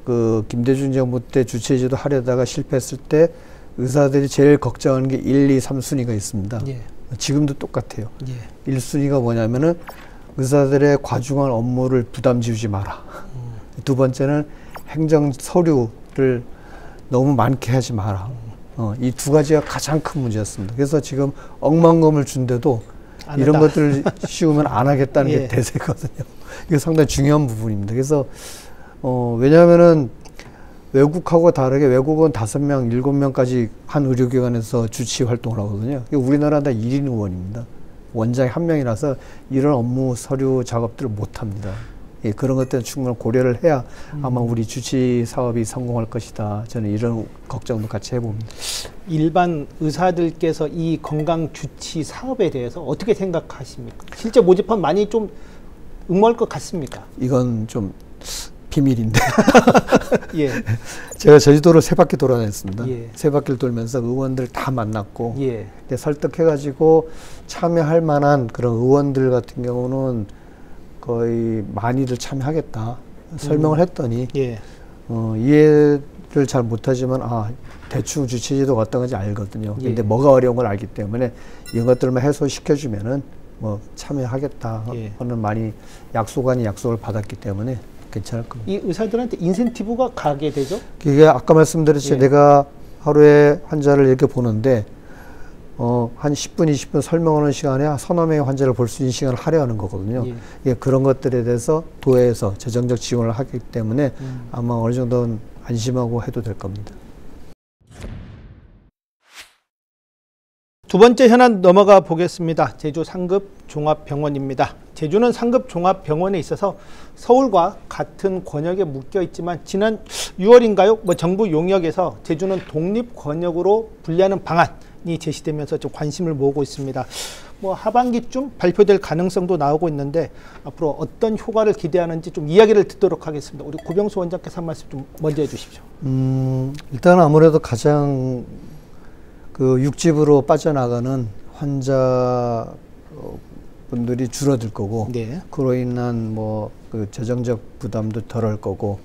C: 그 김대중 정부 때 주치제도 하려다가 실패했을 때 의사들이 제일 걱정하는 게 1, 2, 3순위가 있습니다.
A: 예.
C: 지금도 똑같아요.
A: 예.
C: 1순위가 뭐냐면은 의사들의 과중한 업무를 부담 지우지 마라. 두 번째는 행정 서류를 너무 많게 하지 마라. 이 두 가지가 가장 큰 문제였습니다. 그래서 지금 억만금을 준데도 이런 것들을 씌우면 안 하겠다는 게 대세거든요. 이게 상당히 중요한 부분입니다. 그래서 왜냐하면은 외국하고 다르게 외국은 5명, 7명까지 한 의료기관에서 주치의 활동을 하거든요. 우리나라는 다 1인 의원입니다. 원장이 1명이라서 이런 업무 서류 작업들을 못 합니다. 그런 것들은 충분히 고려를 해야 아마 우리 주치 사업이 성공할 것이다. 저는 이런 걱정도 같이 해봅니다.
A: 일반 의사들께서 이 건강주치 사업에 대해서 어떻게 생각하십니까? 실제 모집하면 많이 좀 응모할 것 같습니까?
C: 이건 좀 비밀인데.
A: 예.
C: 제가 제주도를 3바퀴 돌아다녔습니다.
A: 예.
C: 3바퀴를 돌면서 의원들 다 만났고
A: 예.
C: 설득해가지고 참여할 만한 그런 의원들 같은 경우는 거의 많이들 참여하겠다 설명을 했더니
A: 예.
C: 이해를 잘 못하지만 대충 주치제도가 어떤 건지 알거든요. 근데 뭐가 어려운 걸 알기 때문에 이런 것들만 해소시켜주면은 참여하겠다 하는 많이 약속을 받았기 때문에 괜찮을 겁니다.
A: 이 의사들한테 인센티브가 가게 되죠?
C: 그게 아까 말씀드렸듯이 내가 하루에 환자를 이렇게 보는데 한 10분, 20분 설명하는 시간에 서너 명의 환자를 볼 수 있는 시간을 할애하는 거거든요. 그런 것들에 대해서 도에서 재정적 지원을 하기 때문에 아마 어느 정도는 안심하고 해도 될 겁니다.
A: 두 번째 현안 넘어가 보겠습니다. 제주 상급 종합병원입니다. 제주는 상급종합병원에 있어서 서울과 같은 권역에 묶여 있지만 지난 6월인가요? 정부 용역에서 제주는 독립권역으로 분리하는 방안이 제시되면서 좀 관심을 모으고 있습니다. 하반기쯤 발표될 가능성도 나오고 있는데 앞으로 어떤 효과를 기대하는지 좀 이야기를 듣도록 하겠습니다. 우리 고병수 원장께서 한 말씀 좀 먼저 해주십시오.
C: 일단 아무래도 가장 그 육지부로 빠져나가는 환자 분들이 줄어들 거고,
A: 네.
C: 그로 인한 그 재정적 부담도 덜할 거고,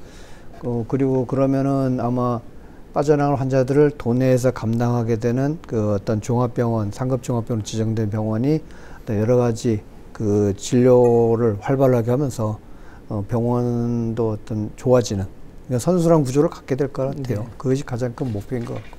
C: 그리고 그러면은 아마 빠져나갈 환자들을 도내에서 감당하게 되는 그 어떤 종합병원, 상급종합병원 지정된 병원이 여러 가지 그 진료를 활발하게 하면서 병원도 어떤 좋아지는 선순환 구조를 갖게 될 것 같아요.
A: 네.
C: 그것이 가장 큰 목표인 것 같고.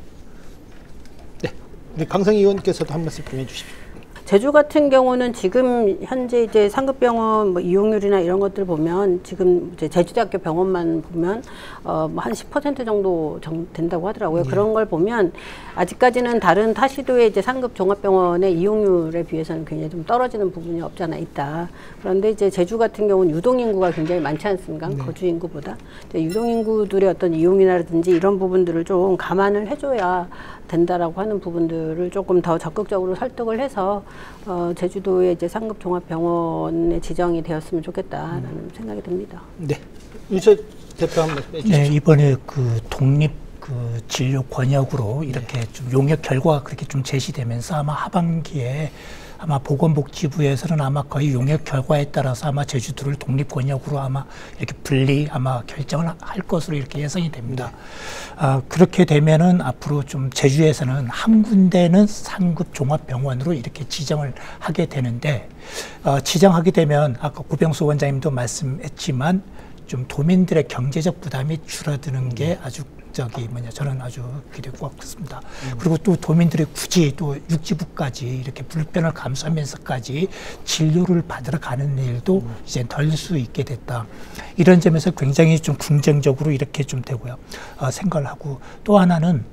A: 네, 우리 강성희 의원께서도 한 말씀 좀 해주십시오.
B: 제주 같은 경우는 지금 현재 이제 상급병원 이용률이나 이런 것들 보면 지금 이제 제주대학교 병원만 보면 한 10% 정도 된다고 하더라고요.
A: 네.
B: 그런 걸 보면 아직까지는 다른 타시도의 이제 상급 종합병원의 이용률에 비해서는 굉장히 좀 떨어지는 부분이 없지 않아 있다. 그런데 이제 제주 같은 경우는 유동 인구가 굉장히 많지 않습니까?
A: 네.
B: 거주 인구보다. 유동 인구들의 어떤 이용이라든지 이런 부분들을 좀 감안을 해줘야 된다라고 하는 부분들을 조금 더 적극적으로 설득을 해서 제주도의 이제 상급 종합병원에 지정이 되었으면 좋겠다라는 생각이 듭니다.
A: 네, 윤철 대표 한 말씀 해주십시오.
D: 네, 이번에 그 독립 그 진료 권역으로 이렇게 좀 용역 결과가 그렇게 좀 제시되면서 아마 하반기에 아마 보건복지부에서는 아마 거의 용역 결과에 따라서 아마 제주도를 독립권역으로 아마 이렇게 분리 아마 결정을 할 것으로 이렇게 예상이 됩니다. 그렇게 되면은 앞으로 좀 제주에서는 한 군데는 상급 종합병원으로 이렇게 지정을 하게 되는데, 지정하게 되면 아까 고병수 원장님도 말씀했지만 좀 도민들의 경제적 부담이 줄어드는 게 아주 저는 아주 기대가 컸습니다. 그리고 또 도민들이 굳이 또 육지부까지 이렇게 불편을 감수하면서까지 진료를 받으러 가는 일도 이제 덜 수 있게 됐다. 이런 점에서 굉장히 좀 긍정적으로 이렇게 좀 되고요. 생각을 하고, 또 하나는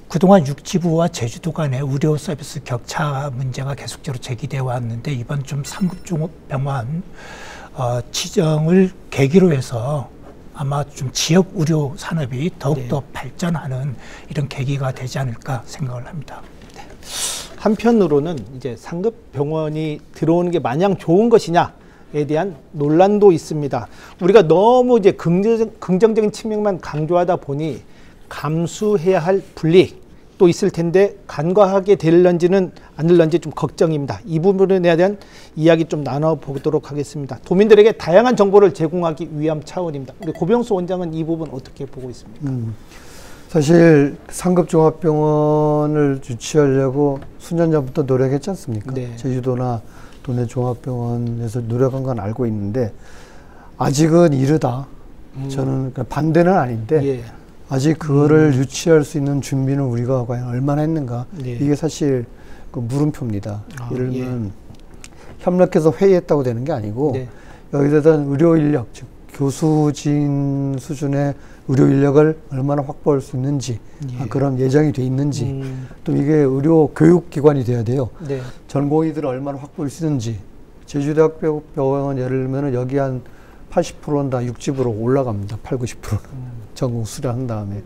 D: 그동안 육지부와 제주도 간의 의료 서비스 격차 문제가 계속적으로 제기되어 왔는데, 이번 좀 상급종합병원 지정을 계기로 해서 아마 좀 지역 의료 산업이 더욱더 발전하는 이런 계기가 되지 않을까 생각을 합니다.
A: 한편으로는 이제 상급 병원이 들어오는 게 마냥 좋은 것이냐에 대한 논란도 있습니다. 우리가 너무 이제 긍정적인 측면만 강조하다 보니 감수해야 할 불이익 또 있을 텐데 간과하게 될런지는 않을런지 좀 걱정입니다. 이 부분에 대한 이야기 좀 나눠보도록 하겠습니다. 도민들에게 다양한 정보를 제공하기 위한 차원입니다. 우리 고병수 원장은 이 부분 어떻게 보고 있습니까?
C: 사실 상급종합병원을 유치하려고 수년 전부터 노력했지 않습니까?
A: 네.
C: 제주도나 도내 종합병원에서 노력한 건 알고 있는데 아직은 이르다. 저는 반대는 아닌데
A: 예.
C: 아직 그거를 유치할 수 있는 준비는 우리가 과연 얼마나 했는가.
A: 네.
C: 이게 사실 그 물음표입니다. 예를
A: 예.
C: 들면 협력해서 회의했다고 되는 게 아니고
A: 네.
C: 여기에 대한 의료 인력, 즉 교수진 수준의 의료 인력을 얼마나 확보할 수 있는지, 그런 예정이 돼 있는지, 또 이게 의료 교육기관이 돼야 돼요.
A: 네.
C: 전공의들을 얼마나 확보할 수 있는지. 제주대학병원 예를 들면 여기 한 80%는 다 육지부로 올라갑니다. 80~90%는. 전공 수련한 다음에.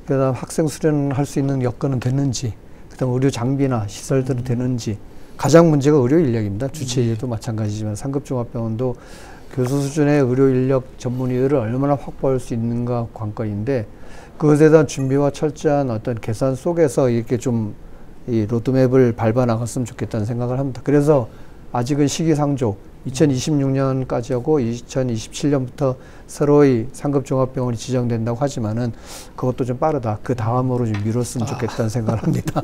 C: 그 다음 학생 수련할 수 있는 여건은 됐는지, 그 다음 의료 장비나 시설들은 되는지. 가장 문제가 의료 인력입니다. 주치의도 마찬가지지만 상급종합병원도 교수 수준의 의료 인력 전문의들을 얼마나 확보할 수 있는가 관건인데, 그것에 대한 준비와 철저한 어떤 계산 속에서 이렇게 좀 이 로드맵을 밟아 나갔으면 좋겠다는 생각을 합니다. 그래서 아직은 시기상조 2026년까지 하고 2027년부터 새로이 상급종합병원이 지정된다고 하지만은 그것도 좀 빠르다. 그 다음으로 좀 미뤘으면 좋겠다는 생각을 합니다.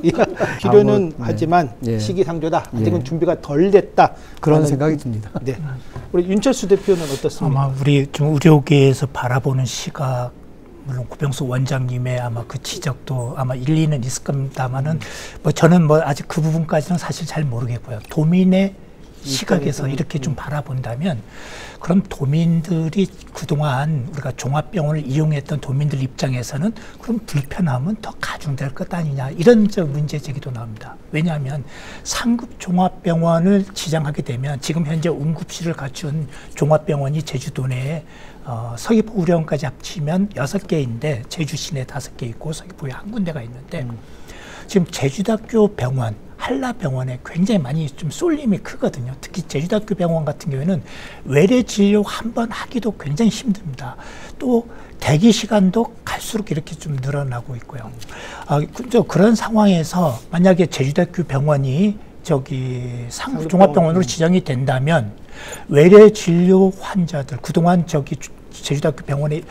A: 필요는 하지만 시기상조다. 아직은 준비가 덜 됐다.
C: 그런 생각이 듭니다.
A: 네. 우리 윤철수 대표는 어떻습니까?
D: 아마 우리 좀 의료계에서 바라보는 시각, 물론 고병수 원장님의 아마 그 지적도 아마 일리는 있을 겁니다만은 저는 아직 그 부분까지는 사실 잘 모르겠고요. 도민의 시각에서 이렇게 좀 바라본다면, 그럼 도민들이 그동안 우리가 종합병원을 이용했던 도민들 입장에서는 그럼 불편함은 더 가중될 것 아니냐, 이런 문제 제기도 나옵니다. 왜냐하면 상급 종합병원을 지정하게 되면 지금 현재 응급실을 갖춘 종합병원이 제주도 내에 서귀포 의료원까지 합치면 6개인데 제주 시내 5개 있고 서귀포에 한 군데가 있는데 지금 제주대학교 병원, 한라병원에 굉장히 많이 좀 쏠림이 크거든요. 특히 제주대학교 병원 같은 경우에는 외래 진료 한 번 하기도 굉장히 힘듭니다. 또 대기 시간도 갈수록 이렇게 좀 늘어나고 있고요. 그런 상황에서 만약에 제주대학교 병원이 상급 종합병원으로 지정이 된다면 외래 진료 환자들, 그동안 제주대학교 병원을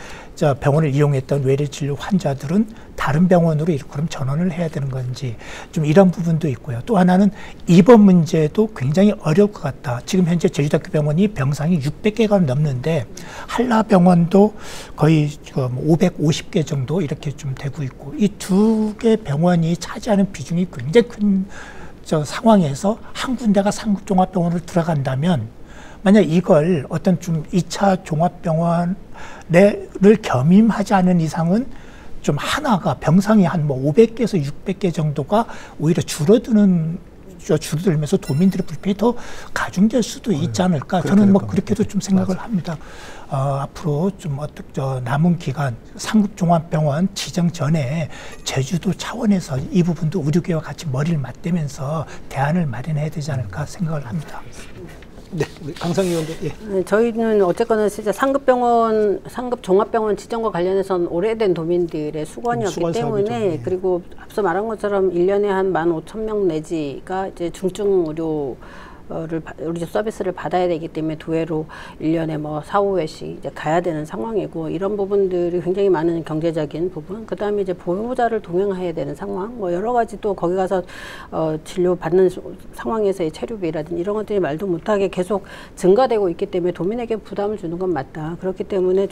D: 이용했던 외래 진료 환자들은 다른 병원으로 그럼 전원을 해야 되는 건지, 좀 이런 부분도 있고요. 또 하나는 입원 문제도 굉장히 어려울 것 같다. 지금 현재 제주대학교 병원이 병상이 600개가 넘는데 한라병원도 거의 550개 정도 이렇게 좀 되고 있고, 이 두 개 병원이 차지하는 비중이 굉장히 큰 상황에서 한 군데가 상급 종합병원을 들어간다면, 만약 이걸 어떤 좀 2차 종합병원을 겸임하지 않은 이상은 좀 하나가 병상이 한 500개에서 600개 정도가 오히려 줄어들면서 도민들의 불편이 더 가중될 수도 있지 않을까. 저는 그렇게도 좀 생각을 합니다. 앞으로 좀 남은 기간 상급 종합병원 지정 전에 제주도 차원에서 이 부분도 의료계와 같이 머리를 맞대면서 대안을 마련해야 되지 않을까 생각을 합니다.
A: 네, 우리 강상희 의원도. 예.
B: 저희는 어쨌거나 진짜 상급 종합병원 지정과 관련해서는 오래된 도민들의 수건이었기 때문에, 그리고 앞서 말한 것처럼 1년에 한 15,000명 내지가 이제 중증 의료 서비스를 받아야 되기 때문에 도외로 1년에 4, 5회씩 이제 가야 되는 상황이고, 이런 부분들이 굉장히 많은 경제적인 부분, 그 다음에 이제 보호자를 동행해야 되는 상황, 여러 가지 또 거기 가서 진료받는 상황에서의 체류비라든지 이런 것들이 말도 못하게 계속 증가되고 있기 때문에 도민에게 부담을 주는 건 맞다. 그렇기 때문에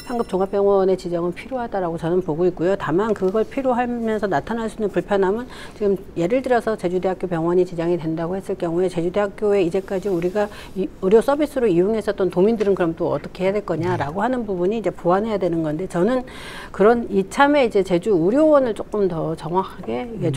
B: 상급 종합병원의 지정은 필요하다라고 저는 보고 있고요. 다만 그걸 필요하면서 나타날 수 있는 불편함은, 지금 예를 들어서 제주대학교 병원이 지정이 된다고 했을 경우에 제주대학교에 이제까지 우리가 의료 서비스로 이용했었던 도민들은 그럼 또 어떻게 해야 될 거냐라고 하는 부분이 이제 보완해야 되는 건데, 저는 그런 이참에 이제 제주 의료원을 조금 더 정확하게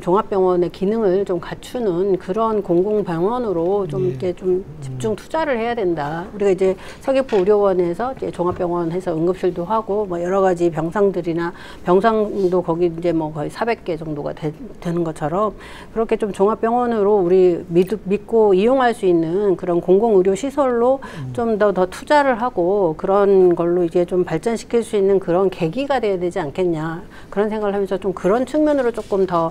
B: 종합병원의 기능을 좀 갖추는 그런 공공병원으로 좀 이렇게 좀 집중 투자를 해야 된다. 우리가 이제 서귀포 의료원에서 이제 종합병원에서 응급실도 하고 여러 가지 병상도 거기 이제 거의 400개 정도가 되는 것처럼, 그렇게 좀 종합병원으로 우리 믿고 이용할 수 있는 그런 공공의료 시설로 좀 더 투자를 하고 그런 걸로 이제 좀 발전시킬 수 있는 그런 계기가 돼야 되지 않겠냐, 그런 생각을 하면서 좀 그런 측면으로 조금 더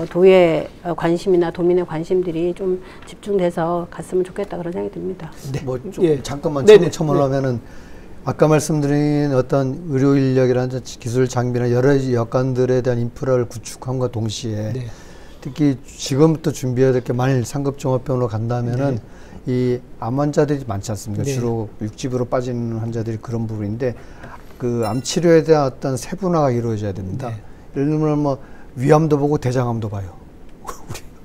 B: 도의 관심이나 도민의 관심들이 좀 집중돼서 갔으면 좋겠다, 그런 생각이 듭니다.
C: 네. 잠깐만 첨언하면은 아까 말씀드린 어떤 의료 인력이라든지 기술 장비나 여러 여건들에 대한 인프라를 구축함과 동시에 특히 지금부터 준비해야 될 게, 만일 상급 종합병원으로 간다면은 이 암 환자들이 많지 않습니까? 주로 육지부로 빠지는 환자들이 그런 부분인데, 그 암 치료에 대한 어떤 세분화가 이루어져야 됩니다. 예를 들면 위암도 보고 대장암도 봐요.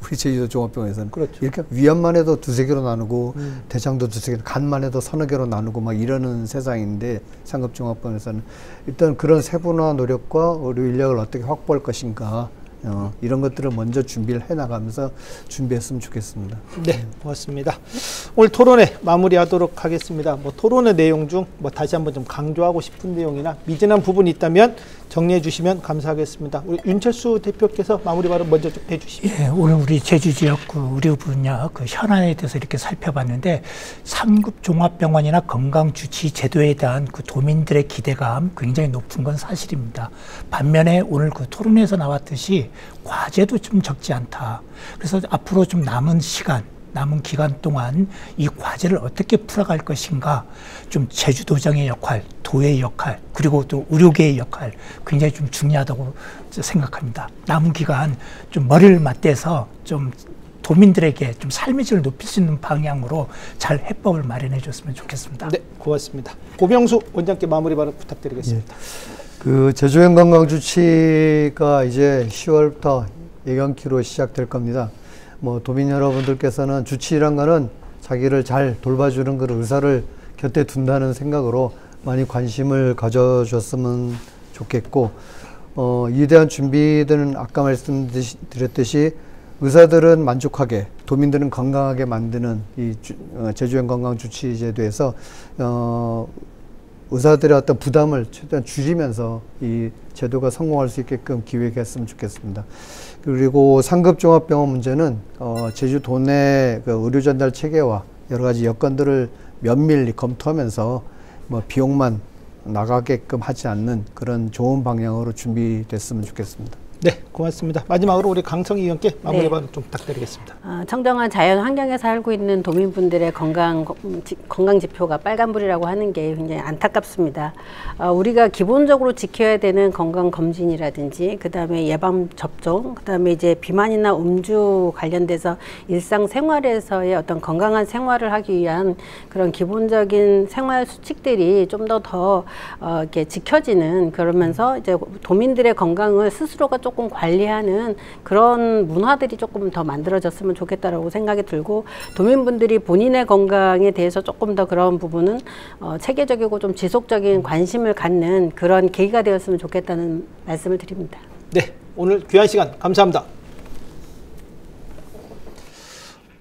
C: 우리 제주도 종합병원에서는 이렇게 위암만 해도 2-3개로 나누고 대장도 2-3개, 간만 해도 3-4개로 나누고 이러는 세상인데, 상급 종합병원에서는 일단 그런 세분화 노력과 의료 인력을 어떻게 확보할 것인가, 이런 것들을 먼저 준비를 해나가면서 준비했으면 좋겠습니다.
A: 네, 고맙습니다. 오늘 토론회 마무리하도록 하겠습니다. 토론의 내용 중 다시 한번 좀 강조하고 싶은 내용이나 미진한 부분이 있다면 정리해 주시면 감사하겠습니다. 우리 윤철수 대표께서 마무리 발언 먼저 좀 해주시죠.
D: 예, 오늘 우리 제주 지역 의료 분야 현안에 대해서 이렇게 살펴봤는데, 상급 종합병원이나 건강주치 제도에 대한 도민들의 기대감 굉장히 높은 건 사실입니다. 반면에 오늘 토론회에서 나왔듯이 과제도 좀 적지 않다. 그래서 앞으로 좀 남은 기간 동안 이 과제를 어떻게 풀어갈 것인가, 좀 제주도정의 역할, 도의 역할, 그리고 또 의료계의 역할 굉장히 좀 중요하다고 생각합니다. 남은 기간 좀 머리를 맞대서 좀 도민들에게 좀 삶의 질을 높일 수 있는 방향으로 잘 해법을 마련해 줬으면 좋겠습니다.
A: 네, 고맙습니다. 고명수 원장께 마무리 발언 부탁드리겠습니다.
C: 제주행 관광주치가 이제 10월부터 예경키로 시작될 겁니다. 뭐 도민 여러분들께서는 주치의란 거는 자기를 잘 돌봐주는 그런 의사를 곁에 둔다는 생각으로 많이 관심을 가져줬으면 좋겠고, 이에 대한 준비들은 아까 말씀드렸듯이 의사들은 만족하게, 도민들은 건강하게 만드는 이 제주형 건강주치제도에서 의사들의 어떤 부담을 최대한 줄이면서 이 제도가 성공할 수 있게끔 기획했으면 좋겠습니다. 그리고 상급 종합병원 문제는 제주도 내 그 의료 전달 체계와 여러 가지 여건들을 면밀히 검토하면서 뭐 비용만 나가게끔 하지 않는 그런 좋은 방향으로 준비됐으면 좋겠습니다.
A: 네, 고맙습니다. 마지막으로 우리 강성희 의원께 마무리 발언 좀 부탁드리겠습니다.
B: 청정한 자연 환경에 살고 있는 도민분들의 건강 지표가 빨간불이라고 하는 게 굉장히 안타깝습니다. 우리가 기본적으로 지켜야 되는 건강 검진이라든지, 그 다음에 예방 접종, 그 다음에 이제 비만이나 음주 관련돼서 일상 생활에서의 어떤 건강한 생활을 하기 위한 그런 기본적인 생활 수칙들이 좀 더 이렇게 지켜지는, 그러면서 이제 도민들의 건강을 스스로가 조금 관리하는 그런 문화들이 조금 더 만들어졌으면 좋겠다라고 생각이 들고, 도민분들이 본인의 건강에 대해서 조금 더 그런 부분은 체계적이고 좀 지속적인 관심을 갖는 그런 계기가 되었으면 좋겠다는 말씀을 드립니다.
A: 네, 오늘 귀한 시간 감사합니다.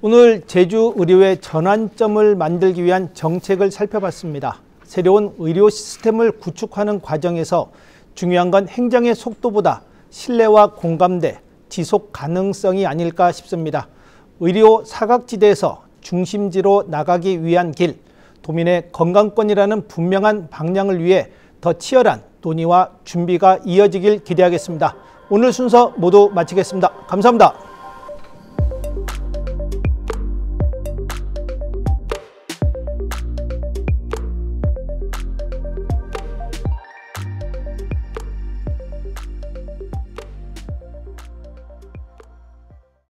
A: 오늘 제주 의료의 전환점을 만들기 위한 정책을 살펴봤습니다. 새로운 의료 시스템을 구축하는 과정에서 중요한 건 행정의 속도보다 신뢰와 공감대, 지속 가능성이 아닐까 싶습니다. 의료 사각지대에서 중심지로 나가기 위한 길, 도민의 건강권이라는 분명한 방향을 위해 더 치열한 논의와 준비가 이어지길 기대하겠습니다. 오늘 순서 모두 마치겠습니다. 감사합니다.